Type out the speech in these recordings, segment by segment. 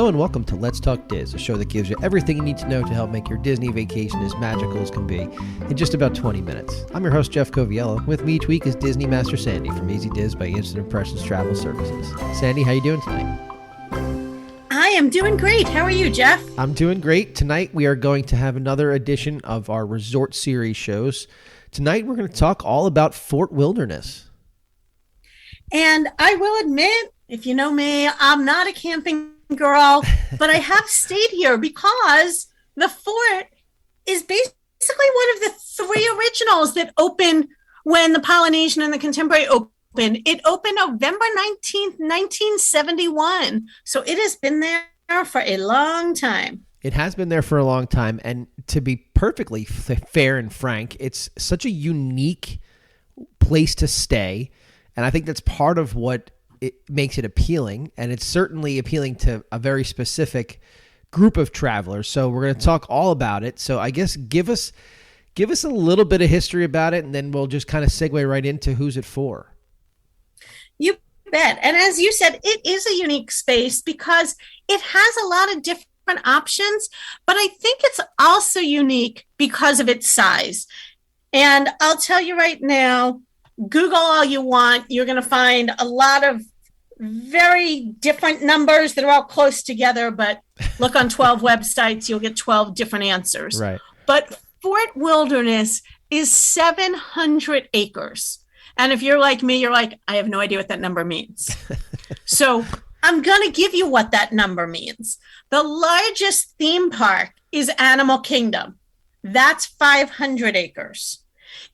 Hello and welcome to Let's Talk Diz, a show that gives you everything you need to know to help make your Disney vacation as magical as can be in just about 20 minutes. I'm your host, Jeff Coviello. With me each week is Disney Master Sandy from Easy Diz by Instant Impressions Travel Services. Sandy, how you doing tonight? I am doing great. How are you, Jeff? I'm doing great. Tonight we are going to have another edition of our Resort Series shows. Tonight we're going to talk all about Fort Wilderness. And I will admit, if you know me, I'm not a camping girl, but I have stayed here because the fort is basically one of the three originals that opened when the Polynesian and the Contemporary opened. It opened November 19th, 1971. So it has been there for a long time. It has been there for a long time. And to be perfectly fair and frank, it's such a unique place to stay. And I think that's part of what it makes it appealing. And it's certainly appealing to a very specific group of travelers. So we're going to talk all about it. So I guess give us a little bit of history about it, and then we'll just kind of segue right into who's it for. You bet. And as you said, it is a unique space because it has a lot of different options, but I think it's also unique because of its size. And I'll tell you right now, Google all you want. You're going to find a lot of very different numbers that are all close together, but look on 12 websites, you'll get 12 different answers. Right. But Fort Wilderness is 700 acres. And if you're like me, you're like, I have no idea what that number means. So I'm going to give you what that number means. The largest theme park is Animal Kingdom. That's 500 acres.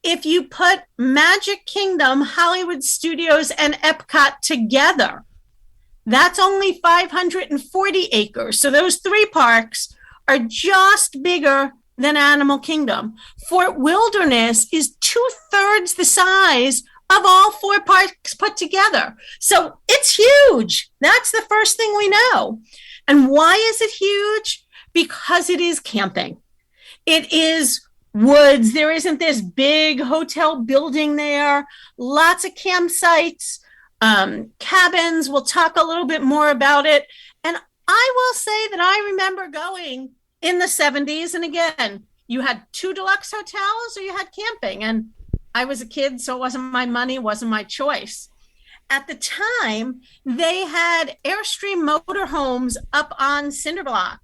If you put Magic Kingdom, Hollywood Studios, and Epcot together, that's only 540 acres. So those three parks are just bigger than Animal Kingdom. Fort Wilderness is 2/3 the size of all four parks put together. So it's huge. That's the first thing we know. And why is it huge? Because it is camping. It is woods. There isn't this big hotel building there. Lots of campsites, cabins. We'll talk a little bit more about it. And I will say that I remember going in the 70s. And again, you had 2 deluxe hotels or you had camping. And I was a kid, so it wasn't my money, it wasn't my choice. At the time, they had airstream motorhomes up on Cinderblock.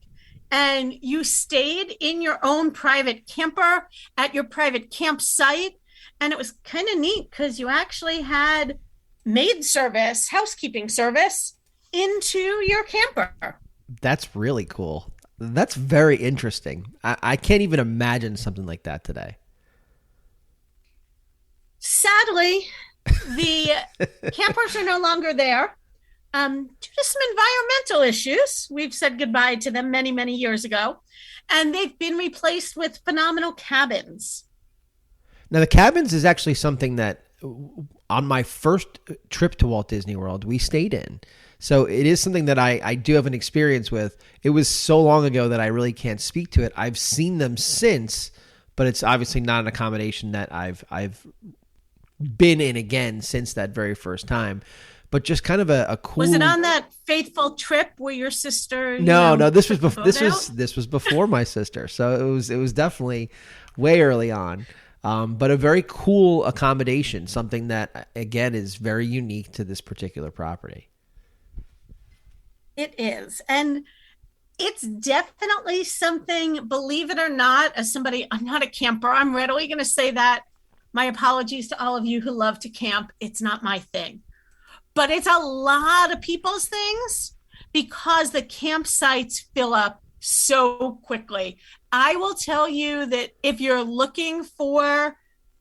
And you stayed in your own private camper at your private campsite. And it was kind of neat because you actually had maid service, housekeeping service into your camper. That's really cool. That's very interesting. I can't even imagine something like that today. Sadly, the campers are no longer there. Due to some environmental issues, we've said goodbye to them many, many years ago, and they've been replaced with phenomenal cabins. Now, the cabins is actually something that on my first trip to Walt Disney World, we stayed in. So it is something that I do have an experience with. It was so long ago that I really can't speak to it. I've seen them since, but it's obviously not an accommodation that I've been in again since that very first time. But just kind of a cool. Was it on that faithful trip where your sister? No. This was this was before my sister, so it was definitely way early on. But a very cool accommodation, something that again is very unique to this particular property. It is, and it's definitely something. Believe it or not, as somebody, I'm not a camper. I'm readily going to say that. My apologies to all of you who love to camp. It's not my thing. But it's a lot of people's things because the campsites fill up so quickly. I will tell you that if you're looking for,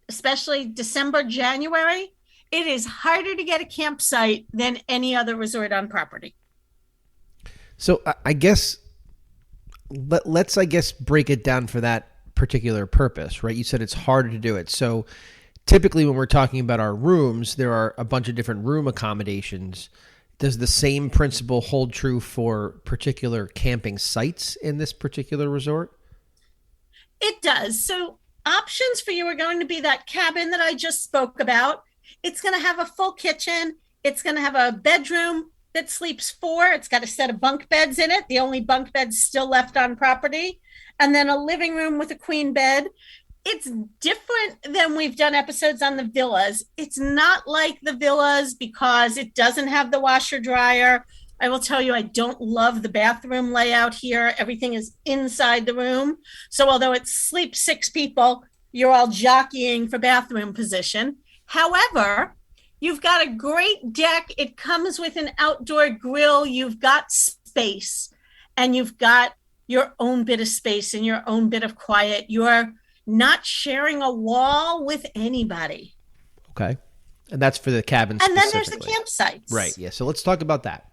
especially December, January, it is harder to get a campsite than any other resort on property. So I guess let's break it down for that particular purpose, right? You said it's harder to do it. So typically when we're talking about our rooms, there are a bunch of different room accommodations. Does the same principle hold true for particular camping sites in this particular resort? It does. So options for you are going to be that cabin that I just spoke about. It's going to have a full kitchen. It's going to have a bedroom, that sleeps 4. It's got a set of bunk beds in it, the only bunk beds still left on property, and then a living room with a queen bed. It's different than we've done episodes on the villas. It's not like the villas because it doesn't have the washer dryer. I will tell you, I don't love the bathroom layout here. Everything is inside the room. So although it sleeps 6 people, you're all jockeying for bathroom position. However, you've got a great deck. It comes with an outdoor grill. You've got space, and you've got your own bit of space and your own bit of quiet. You're not sharing a wall with anybody. Okay. And that's for the cabin And then there's the campsites. Right. Yeah. So let's talk about that.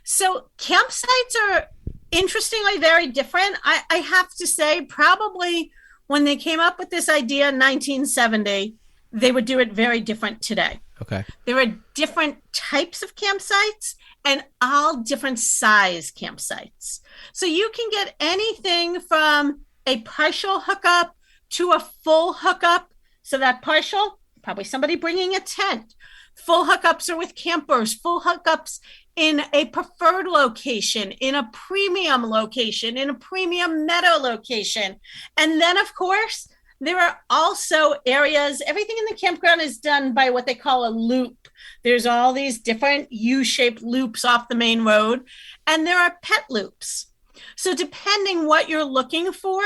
So campsites are interestingly very different. I have to say, probably when they came up with this idea in 1970, they would do it very different today. Okay. There are different types of campsites and all different size campsites. So you can get anything from a partial hookup to a full hookup. So that partial, probably somebody bringing a tent. Full hookups are with campers, full hookups in a preferred location, in a premium location, in a premium meadow location. And then, of course, there are also areas, everything in the campground is done by what they call a loop. There's all these different U-shaped loops off the main road, and there are pet loops. So depending what you're looking for,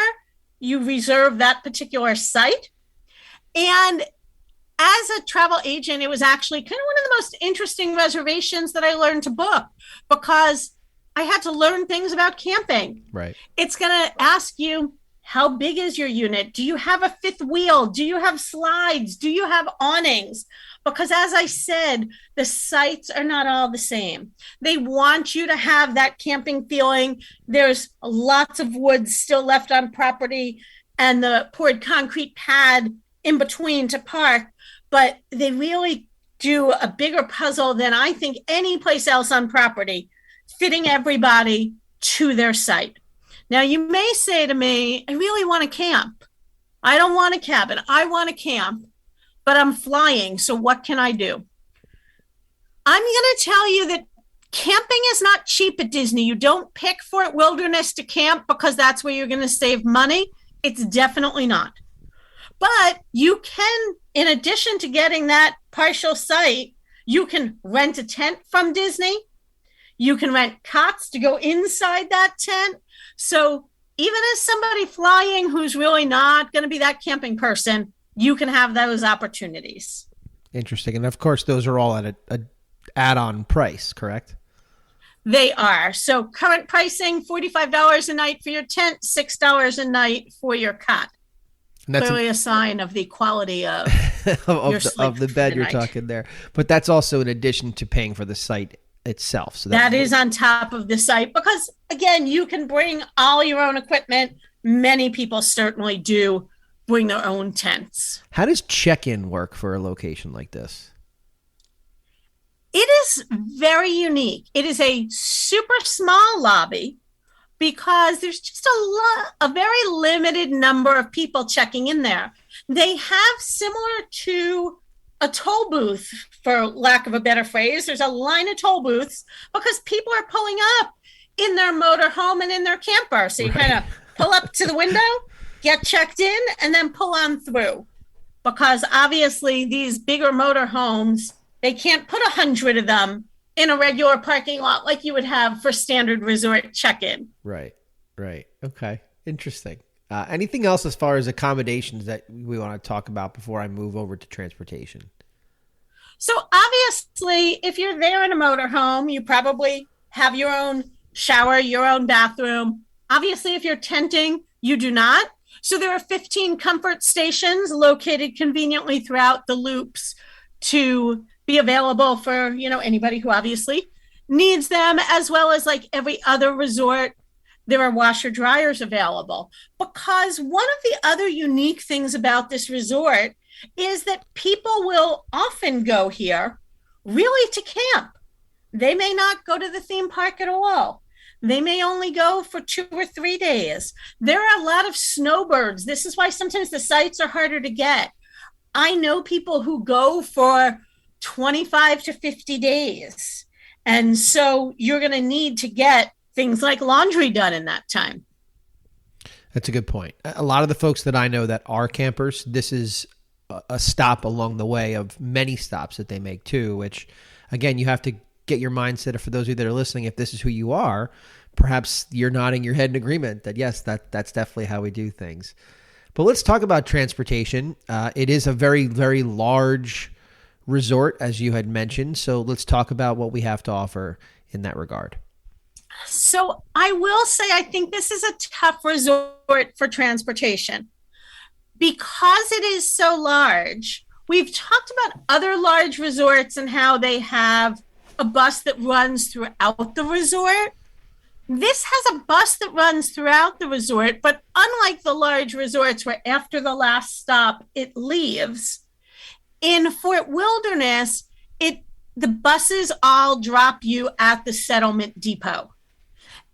you reserve that particular site. And as a travel agent, it was actually kind of one of the most interesting reservations that I learned to book, because I had to learn things about camping. Right. It's going to ask you, how big is your unit? Do you have a 5th wheel? Do you have slides? Do you have awnings? Because as I said, the sites are not all the same. They want you to have that camping feeling. There's lots of wood still left on property and the poured concrete pad in between to park, but they really do a bigger puzzle than I think any place else on property, fitting everybody to their site. Now, you may say to me, I really want to camp. I don't want a cabin. I want to camp, but I'm flying. So what can I do? I'm going to tell you that camping is not cheap at Disney. You don't pick Fort Wilderness to camp because that's where you're going to save money. It's definitely not. But you can, in addition to getting that partial site, you can rent a tent from Disney. You can rent cots to go inside that tent. So even as somebody flying who's really not going to be that camping person, you can have those opportunities. Interesting. And of course, those are all at a add-on price, correct? They are. So current pricing, $45 a night for your tent, $6 a night for your cot. And that's clearly a sign of the quality of of the bed you're talking there. But that's also in addition to paying for the site itself. So that is on top of the site, because again, you can bring all your own equipment. Many people certainly do bring their own tents. How does check-in work for a location like this? It is very unique. It is a super small lobby because there's just a very limited number of people checking in there. They have, similar to a toll booth, for lack of a better phrase, there's a line of toll booths because people are pulling up in their motorhome and in their camper. So you kind of pull up to the window, get checked in, and then pull on through. Because obviously these bigger motorhomes, they can't put 100 of them in a regular parking lot like you would have for standard resort check-in. Right. Okay. Interesting. Anything else as far as accommodations that we want to talk about before I move over to transportation? So obviously, if you're there in a motorhome, you probably have your own shower, your own bathroom. Obviously, if you're tenting, you do not. So there are 15 comfort stations located conveniently throughout the loops to be available for, anybody who obviously needs them, as well as like every other resort. There are washer dryers available, because one of the other unique things about this resort is that people will often go here really to camp. They may not go to the theme park at all. They may only go for 2 or 3 days. There are a lot of snowbirds. This is why sometimes the sites are harder to get. I know people who go for 25 to 50 days. And so you're going to need to get things like laundry done in that time. That's a good point. A lot of the folks that I know that are campers, this is a stop along the way of many stops that they make too, which again, you have to get your mindset. For those of you that are listening, if this is who you are, perhaps you're nodding your head in agreement that yes, that's definitely how we do things. But let's talk about transportation. It is a very, very large resort, as you had mentioned. So let's talk about what we have to offer in that regard. So I will say, I think this is a tough resort for transportation because it is so large. We've talked about other large resorts and how they have a bus that runs throughout the resort. This has a bus that runs throughout the resort, but unlike the large resorts where after the last stop it leaves, in Fort Wilderness, the buses all drop you at the settlement depot.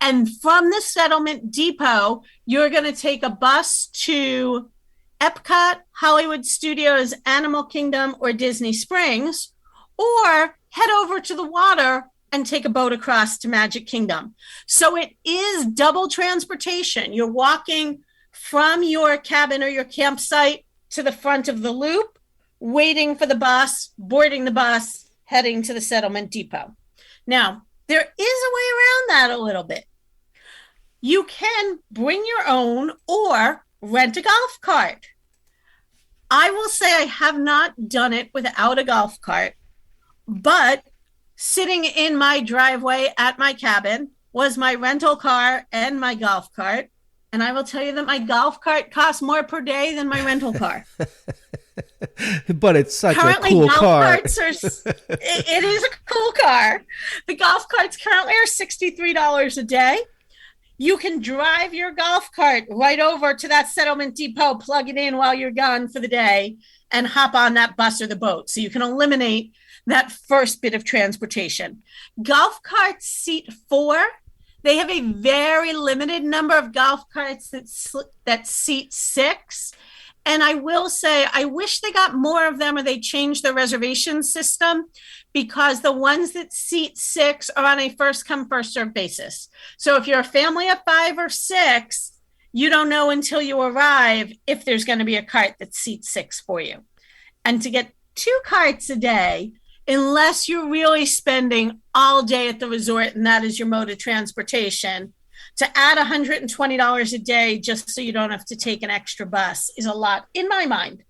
And from the settlement depot, you're going to take a bus to Epcot, Hollywood Studios, Animal Kingdom, or Disney Springs, or head over to the water and take a boat across to Magic Kingdom. So it is double transportation. You're walking from your cabin or your campsite to the front of the loop, waiting for the bus, boarding the bus, heading to the settlement depot. Now, there is a way around that a little bit. You can bring your own or rent a golf cart. I will say I have not done it without a golf cart, but sitting in my driveway at my cabin was my rental car and my golf cart. And I will tell you that my golf cart costs more per day than my rental car. But it's such currently, a cool golf car. Carts it is a cool car. The golf carts currently are $63 a day. You can drive your golf cart right over to that settlement depot, plug it in while you're gone for the day, and hop on that bus or the boat. So you can eliminate that first bit of transportation. Golf carts seat 4. They have a very limited number of golf carts that seat 6. And I will say, I wish they got more of them or they changed the reservation system, because the ones that seat 6 are on a first come, first served basis. So if you're a family of 5 or 6, you don't know until you arrive if there's going to be a cart that seats 6 for you. And to get 2 carts a day, unless you're really spending all day at the resort and that is your mode of transportation, to add $120 a day just so you don't have to take an extra bus is a lot in my mind.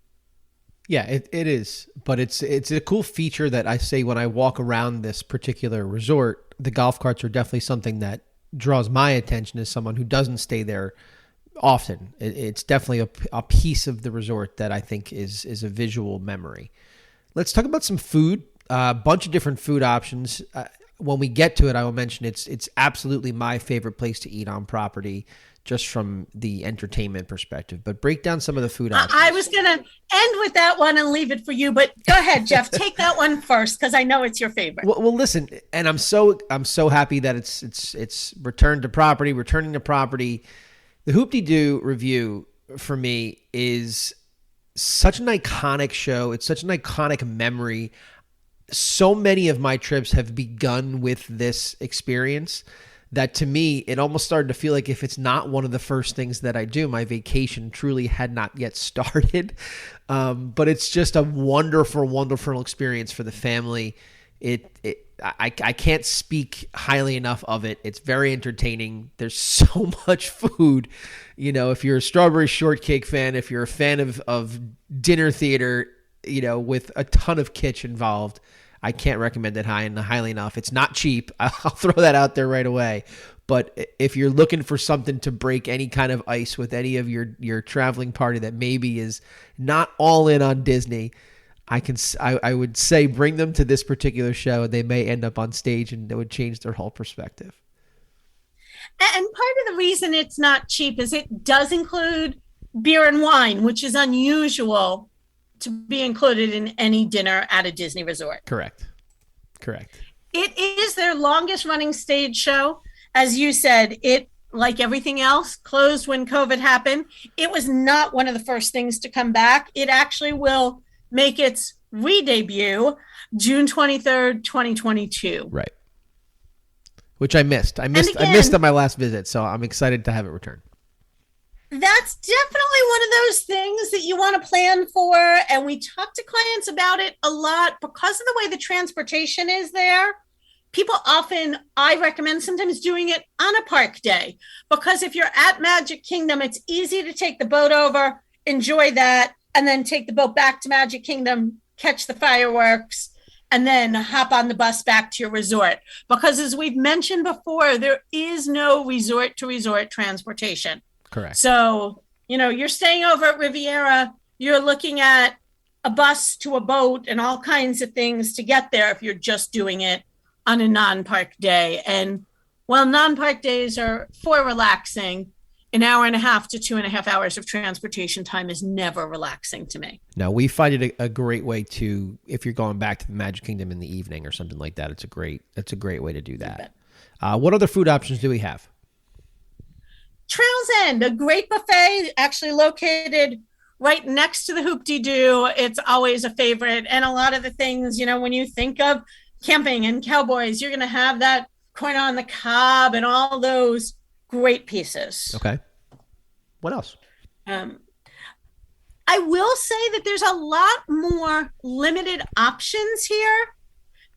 Yeah, it is. But it's a cool feature that I say when I walk around this particular resort. The golf carts are definitely something that draws my attention as someone who doesn't stay there often. It's definitely a piece of the resort that I think is a visual memory. Let's talk about some food. A bunch of different food options. When we get to it, I will mention it's absolutely my favorite place to eat on property, just from the entertainment perspective. But break down some of the food options. I was going to end with that one and leave it for you, but go ahead, Jeff. Take that one first, because I know it's your favorite. Well, listen, and I'm so happy that it's returning to property. The Hoop-de-Doo review for me is such an iconic show. It's such an iconic memory. So many of my trips have begun with this experience that to me, it almost started to feel like if it's not one of the first things that I do, my vacation truly had not yet started. But it's just a wonderful, wonderful experience for the family. I can't speak highly enough of it. It's very entertaining. There's so much food. You know, if you're a strawberry shortcake fan, if you're a fan of dinner theater, you know, with a ton of kitsch involved, I can't recommend it highly enough. It's not cheap. I'll throw that out there right away. But if you're looking for something to break any kind of ice with any of your traveling party that maybe is not all in on Disney, I would say bring them to this particular show. They may end up on stage and it would change their whole perspective. And part of the reason it's not cheap is it does include beer and wine, which is unusual to be included in any dinner at a Disney resort. Correct. It is their longest running stage show. As you said, it, like everything else, closed when COVID happened. It was not one of the first things to come back. It actually will make its re-debut June 23rd, 2022. Right. which I missed. I missed on my last visit, so I'm excited to have it return. That's definitely one of those things that you want to plan for. And we talk to clients about it a lot because of the way the transportation is there. People often, I recommend sometimes doing it on a park day, because if you're at Magic Kingdom, it's easy to take the boat over, enjoy that, and then take the boat back to Magic Kingdom, catch the fireworks, and then hop on the bus back to your resort. Because as we've mentioned before, there is no resort to resort transportation. Correct. So, you're staying over at Riviera, you're looking at a bus to a boat and all kinds of things to get there if you're just doing it on a non-park day. And while non-park days are for relaxing, an hour and a half to 2.5 hours of transportation time is never relaxing to me. No, we find it a great way to, if you're going back to the Magic Kingdom in the evening or something like that, it's a great way to do that. What other food options do we have? Trails End, a great buffet actually located right next to the Hoop-de-Doo. It's always a favorite. And a lot of the things, when you think of camping and cowboys, you're going to have that corn on the cob and all those great pieces. Okay. What else? I will say that there's a lot more limited options here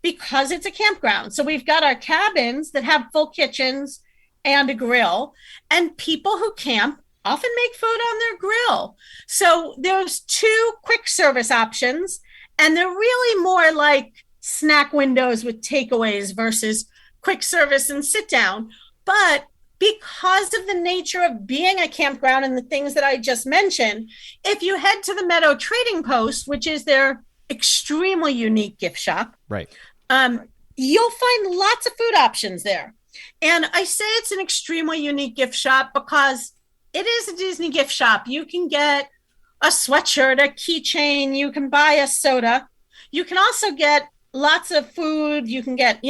because it's a campground. So we've got our cabins that have full kitchens and a grill, and people who camp often make food on their grill. So there's 2 quick service options, and they're really more like snack windows with takeaways versus quick service and sit down. But because of the nature of being a campground and the things that I just mentioned, if you head to the Meadow Trading Post, which is their extremely unique gift shop, right, you'll find lots of food options there. And I say it's an extremely unique gift shop because it is a Disney gift shop. You can get a sweatshirt, a keychain, you can buy a soda. You can also get lots of food. You can get,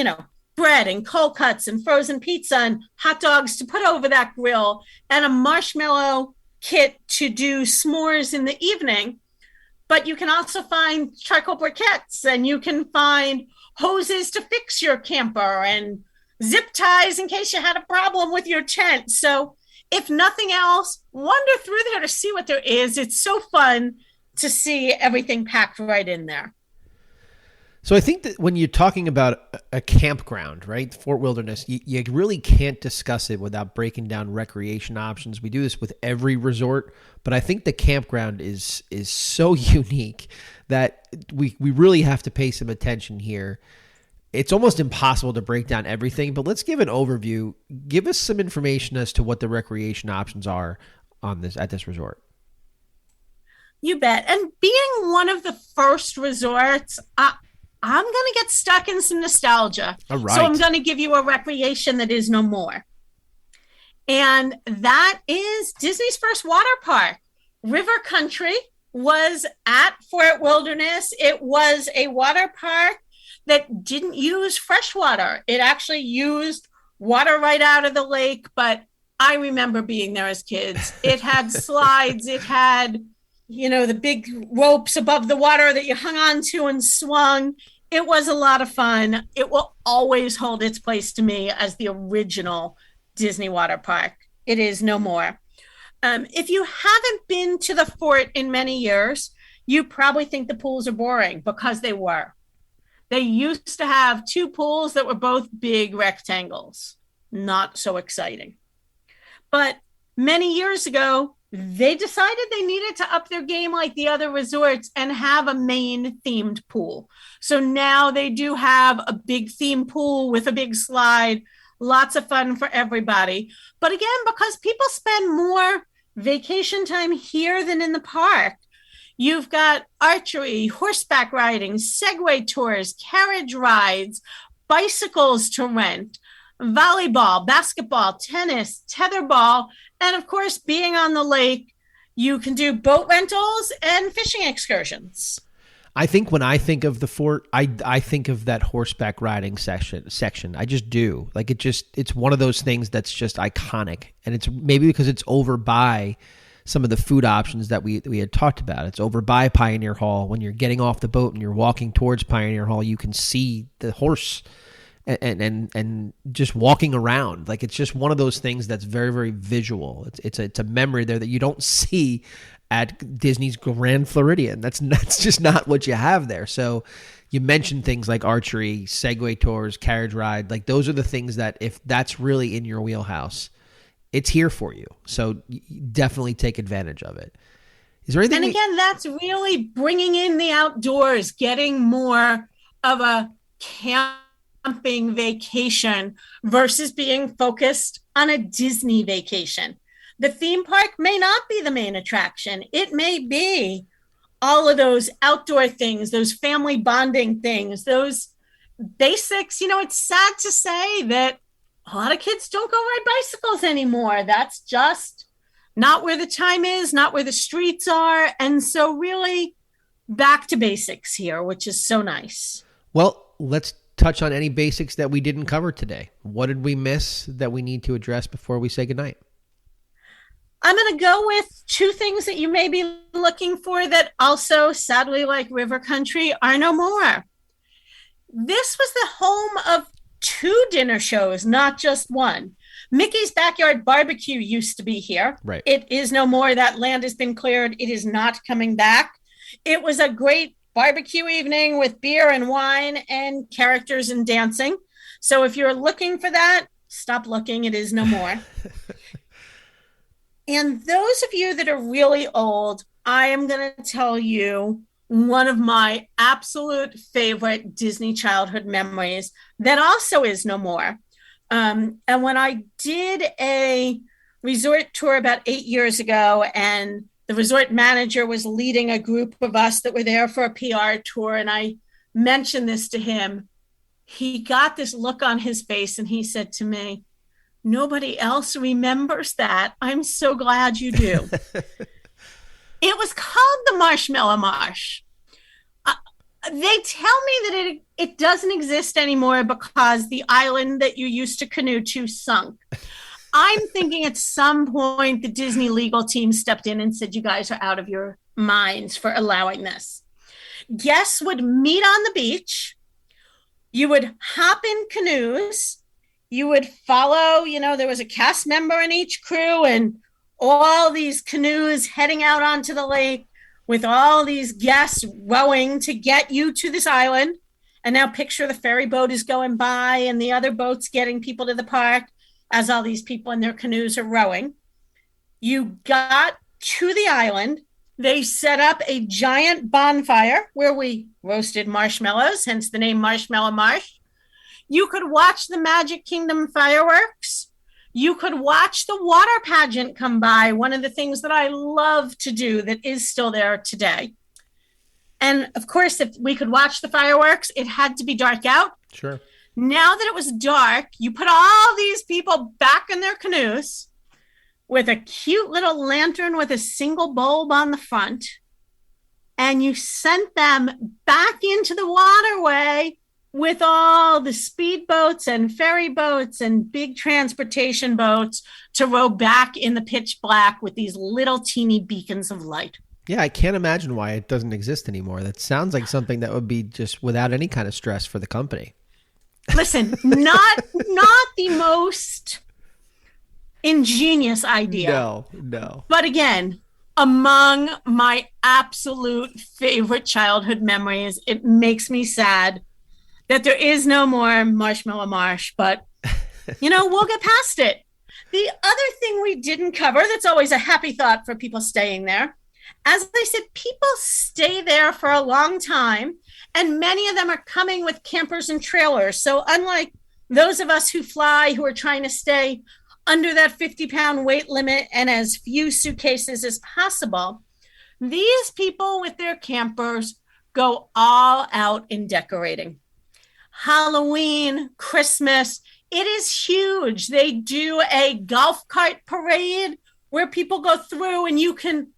bread and cold cuts and frozen pizza and hot dogs to put over that grill, and a marshmallow kit to do s'mores in the evening. But you can also find charcoal briquettes, and you can find hoses to fix your camper and zip ties in case you had a problem with your tent. So if nothing else, wander through there to see what there is. It's so fun to see everything packed right in there. So I think that when you're talking about a campground, right, Fort Wilderness, you really can't discuss it without breaking down recreation options. We do this with every resort, but I think the campground is so unique that we really have to pay some attention here. It's almost impossible to break down everything, but let's give an overview. Give us some information as to what the recreation options are at this resort. You bet. And being one of the first resorts, I'm going to get stuck in some nostalgia. All right. So I'm going to give you a recreation that is no more. And that is Disney's first water park. River Country was at Fort Wilderness. It was a water park that didn't use fresh water. It actually used water right out of the lake. But I remember being there as kids. It had slides. It had, the big ropes above the water that you hung on to and swung. It was a lot of fun. It will always hold its place to me as the original Disney water park. It is no more. If you haven't been to the fort in many years, you probably think the pools are boring, because they were. They used to have 2 pools that were both big rectangles. Not so exciting. But many years ago, they decided they needed to up their game like the other resorts and have a main themed pool. So now they do have a big theme pool with a big slide. Lots of fun for everybody. But again, because people spend more vacation time here than in the park, you've got archery, horseback riding, Segway tours, carriage rides, bicycles to rent, volleyball, basketball, tennis, tetherball, and of course, being on the lake, you can do boat rentals and fishing excursions. I think when I think of the fort, I think of that horseback riding section. I just do. Like it's one of those things that's just iconic, and it's maybe because it's over by some of the food options that we had talked about. It's over by Pioneer Hall. When you're getting off the boat and you're walking towards Pioneer Hall, you can see the horse and just walking around. Like, it's just one of those things that's very, very visual. It's a memory there that you don't see at Disney's Grand Floridian. That's just not what you have there. So you mentioned things like archery, Segway tours, carriage ride. Like, those are the things that, if that's really in your wheelhouse, it's here for you. So definitely take advantage of it. Is there anything? And again, that's really bringing in the outdoors, getting more of a camping vacation versus being focused on a Disney vacation. The theme park may not be the main attraction. It may be all of those outdoor things, those family bonding things, those basics. It's sad to say that a lot of kids don't go ride bicycles anymore. That's just not where the time is, not where the streets are. And so really back to basics here, which is so nice. Well, let's touch on any basics that we didn't cover today. What did we miss that we need to address before we say goodnight? I'm going to go with two things that you may be looking for that also, sadly, like River Country, are no more. This was the home of 2 dinner shows, not just one. Mickey's Backyard Barbecue used to be here. Right. It is no more. That land has been cleared. It is not coming back. It was a great barbecue evening with beer and wine and characters and dancing. So if you're looking for that, stop looking. It is no more. And those of you that are really old, I am going to tell you one of my absolute favorite Disney childhood memories that also is no more. And when I did a resort tour about 8 years ago, and the resort manager was leading a group of us that were there for a PR tour, and I mentioned this to him, he got this look on his face and he said to me, "Nobody else remembers that. I'm so glad you do." It was called the Marshmallow Marsh. They tell me that it doesn't exist anymore because the island that you used to canoe to sunk. I'm thinking at some point the Disney legal team stepped in and said, "You guys are out of your minds for allowing this." Guests would meet on the beach. You would hop in canoes. You would follow, there was a cast member in each crew, and all these canoes heading out onto the lake with all these guests rowing to get you to this island. And now picture the ferry boat is going by and the other boats getting people to the park as all these people in their canoes are rowing. You got to the island. They set up a giant bonfire where we roasted marshmallows, hence the name Marshmallow Marsh. You could watch the Magic Kingdom fireworks. You could watch the water pageant come by, one of the things that I love to do that is still there today. And of course, if we could watch the fireworks, it had to be dark out. Sure. Now that it was dark, you put all these people back in their canoes with a cute little lantern with a single bulb on the front, and you sent them back into the waterway with all the speedboats and ferry boats and big transportation boats to row back in the pitch black with these little teeny beacons of light. Yeah, I can't imagine why it doesn't exist anymore. That sounds like something that would be just without any kind of stress for the company. Listen, not the most ingenious idea. No. But again, among my absolute favorite childhood memories, it makes me sad that there is no more Marshmallow Marsh, but we'll get past it. The other thing we didn't cover that's always a happy thought for people staying there, as I said, people stay there for a long time, and many of them are coming with campers and trailers. So unlike those of us who fly, who are trying to stay under that 50-pound weight limit and as few suitcases as possible, these people with their campers go all out in decorating. Halloween, Christmas, it is huge. They do a golf cart parade where people go through, and you can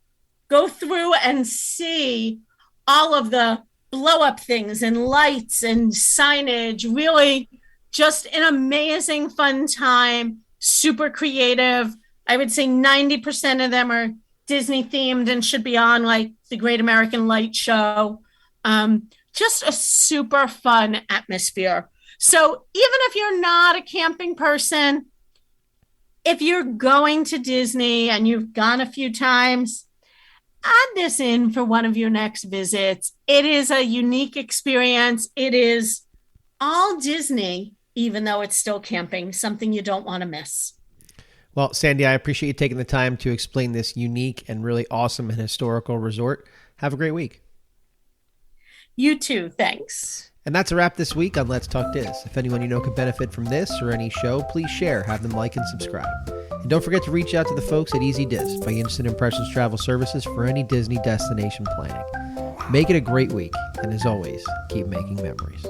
go through and see all of the blow up things and lights and signage. Really just an amazing fun time, super creative. I would say 90% of them are Disney themed and should be on like the Great American Light Show. Just a super fun atmosphere. So even if you're not a camping person, if you're going to Disney and you've gone a few times, add this in for one of your next visits. It is a unique experience. It is all Disney, even though it's still camping, something you don't want to miss. Well, Sandy, I appreciate you taking the time to explain this unique and really awesome and historical resort. Have a great week. You too. Thanks. And that's a wrap this week on Let's Talk Diz. If anyone you know could benefit from this or any show, please share, have them like and subscribe. And don't forget to reach out to the folks at Easy Diz by Instant Impressions Travel Services for any Disney destination planning. Make it a great week, and as always, keep making memories.